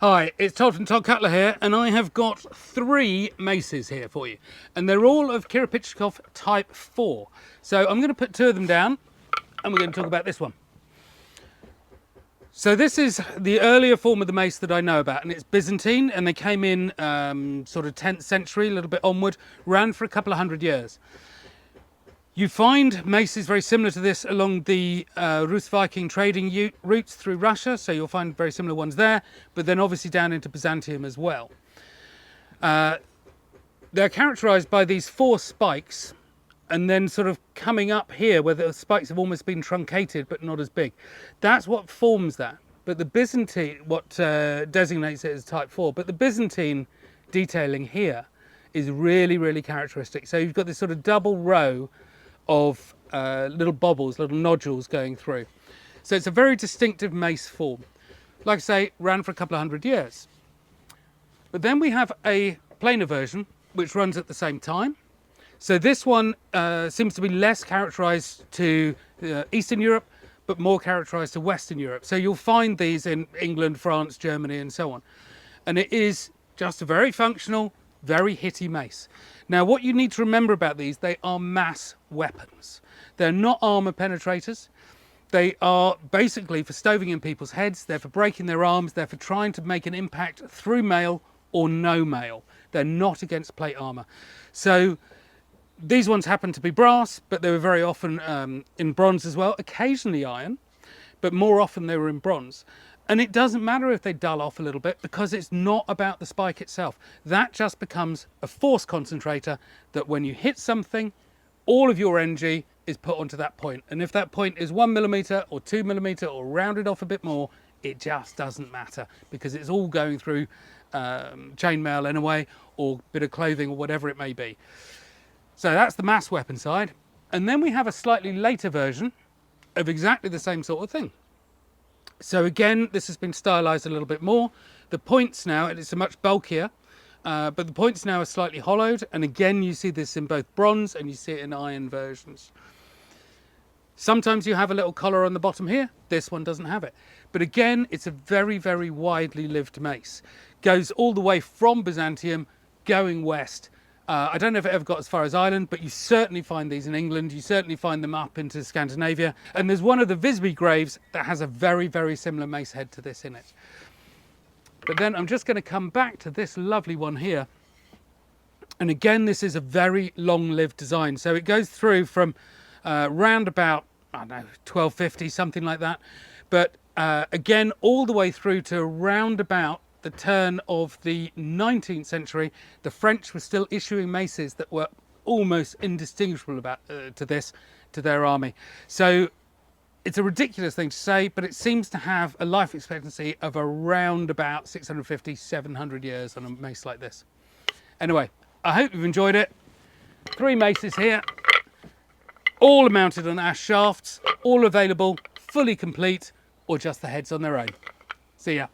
Hi, it's Todd from Todd Cutler here, and I have got 3 maces here for you. And they're all of Kiripichkov Type 4. So I'm going to put 2 of them down, and we're going to talk about this one. So this is the earlier form of the mace that I know about, and it's Byzantine, and they came in sort of 10th century, a little bit onward, ran for a couple of hundred years. You find maces very similar to this along the Rus Viking trading routes through Russia, so you'll find very similar ones there, but then obviously down into Byzantium as well. They're characterized by these 4 spikes, and then sort of coming up here where the spikes have almost been truncated but not as big. That's what forms that. But the Byzantine, what designates it as Type 4, but the Byzantine detailing here is really, really characteristic. So you've got this sort of double row of little bobbles, little nodules going through. So it's a very distinctive mace form. Like I say, ran for a couple of hundred years. But then we have a planar version which runs at the same time. So this one seems to be less characterized to Eastern Europe, but more characterized to Western Europe. So you'll find these in England, France, Germany, and so on. And it is just a very functional, very hitty mace. Now, what you need to remember about these, they are mass weapons. They're not armor penetrators. They are basically for stoving in people's heads. They're for breaking their arms. They're for trying to make an impact through mail or no mail. They're not against plate armor. So these ones happen to be brass, but they were very often in bronze as well, occasionally iron, but more often they were in bronze. And it doesn't matter if they dull off a little bit, because it's not about the spike itself. That just becomes a force concentrator that when you hit something, all of your energy is put onto that point. And if that point is 1 millimeter or 2 millimeter or rounded off a bit more, it just doesn't matter, because it's all going through chainmail anyway, or bit of clothing or whatever it may be. So that's the mass weapon side. And then we have a slightly later version of exactly the same sort of thing. So again, this has been stylized a little bit more. The points now, and it's a much bulkier, but the points now are slightly hollowed. And again, you see this in both bronze and you see it in iron versions. Sometimes you have a little collar on the bottom here. This one doesn't have it. But again, it's a very, very widely lived mace. Goes all the way from Byzantium, going west. I don't know if it ever got as far as Ireland, but you certainly find these in England. You certainly find them up into Scandinavia. And there's one of the Visby graves that has a very, very similar mace head to this in it. But then I'm just going to come back to this lovely one here. And again, this is a very long-lived design. So it goes through from round about, I don't know, 1250, something like that. But again, all the way through to around about the turn of the 19th century. The French were still issuing maces that were almost indistinguishable to their army. So it's a ridiculous thing to say, but it seems to have a life expectancy of around about 650, 700 years on a mace like this. Anyway, I hope you've enjoyed it. 3 maces here, all mounted on ash shafts, all available, fully complete, or just the heads on their own. See ya.